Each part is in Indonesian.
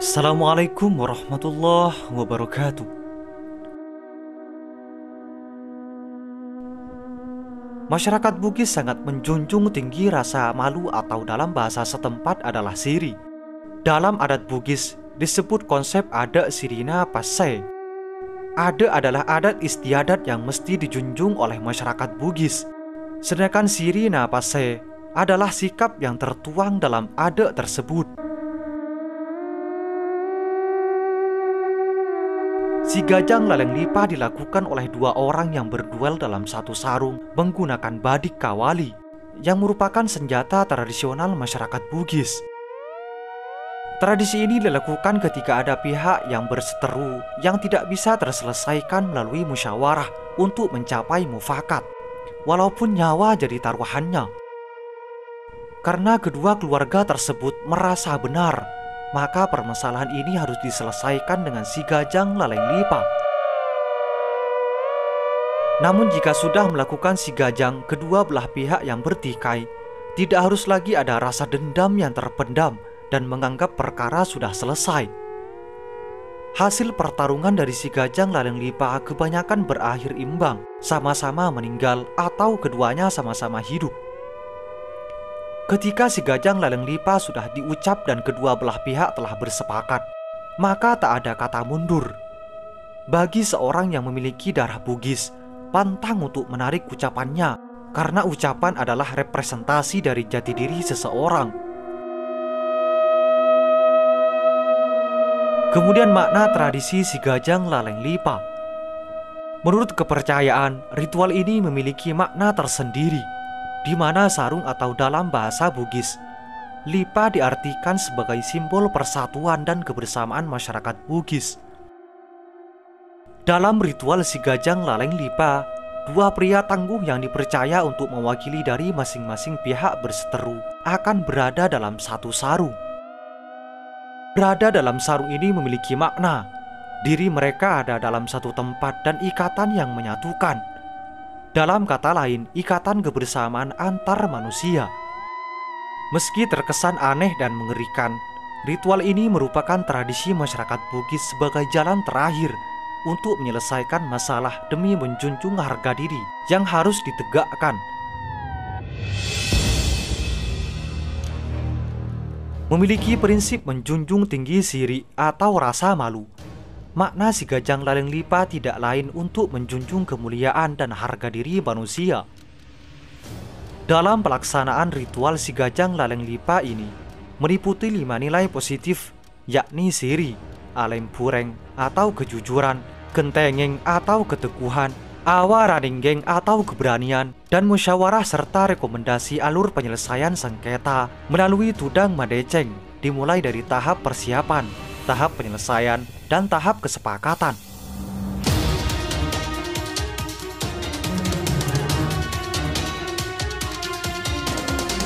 Assalamualaikum warahmatullahi wabarakatuh. Masyarakat Bugis sangat menjunjung tinggi rasa malu atau dalam bahasa setempat adalah siri. Dalam adat Bugis disebut konsep ada sirina passe. Ada adalah adat istiadat yang mesti dijunjung oleh masyarakat Bugis. Sedangkan sirina passe adalah sikap yang tertuang dalam adat tersebut. Si Gajang Laleng Lipa dilakukan oleh dua orang yang berduel dalam satu sarung menggunakan badik kawali, yang merupakan senjata tradisional masyarakat Bugis. Tradisi ini dilakukan ketika ada pihak yang berseteru yang tidak bisa terselesaikan melalui musyawarah untuk mencapai mufakat, walaupun nyawa jadi taruhannya. Karena kedua keluarga tersebut merasa benar, maka permasalahan ini harus diselesaikan dengan si Gajang Laleng Lipa. Namun jika sudah melakukan si Gajang kedua belah pihak yang bertikai, tidak harus lagi ada rasa dendam yang terpendam dan menganggap perkara sudah selesai. Hasil pertarungan dari si Gajang Laleng Lipa kebanyakan berakhir imbang, sama-sama meninggal atau keduanya sama-sama hidup. Ketika si Gajang Laleng Lipa sudah diucap dan kedua belah pihak telah bersepakat, maka tak ada kata mundur. Bagi seorang yang memiliki darah Bugis, pantang untuk menarik ucapannya, karena ucapan adalah representasi dari jati diri seseorang. Kemudian makna tradisi si Gajang Laleng Lipa. Menurut kepercayaan, ritual ini memiliki makna tersendiri, di mana sarung atau dalam bahasa Bugis, lipa diartikan sebagai simbol persatuan dan kebersamaan masyarakat Bugis. Dalam ritual si Gajang Laleng Lipa, dua pria tangguh yang dipercaya untuk mewakili dari masing-masing pihak berseteru akan berada dalam satu sarung. Berada dalam sarung ini memiliki makna, diri mereka ada dalam satu tempat dan ikatan yang menyatukan. Dalam kata lain, ikatan kebersamaan antar manusia. Meski terkesan aneh dan mengerikan, ritual ini merupakan tradisi masyarakat Bugis sebagai jalan terakhir untuk menyelesaikan masalah demi menjunjung harga diri yang harus ditegakkan. Memiliki prinsip menjunjung tinggi siri atau rasa malu. Makna si Gajang Laleng Lipa tidak lain untuk menjunjung kemuliaan dan harga diri manusia. Dalam pelaksanaan ritual si Gajang Laleng Lipa ini meliputi 5 nilai positif, yakni siri, alem pureng atau kejujuran, kentengeng atau keteguhan, awaraninggeng atau keberanian, dan musyawarah serta rekomendasi alur penyelesaian sengketa melalui tudang madeceng, dimulai dari tahap persiapan, tahap penyelesaian, dan tahap kesepakatan.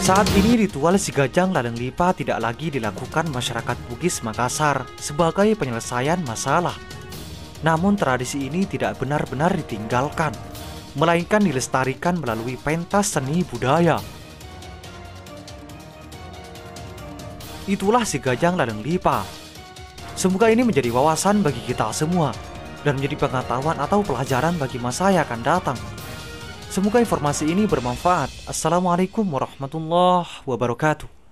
Saat ini ritual si Gajang Laleng Lipa tidak lagi dilakukan masyarakat Bugis Makassar sebagai penyelesaian masalah. Namun tradisi ini tidak benar-benar ditinggalkan, melainkan dilestarikan melalui pentas seni budaya. Itulah si Gajang Laleng Lipa. Semoga ini menjadi wawasan bagi kita semua dan menjadi pengetahuan atau pelajaran bagi masa yang akan datang. Semoga informasi ini bermanfaat. Assalamualaikum warahmatullahi wabarakatuh.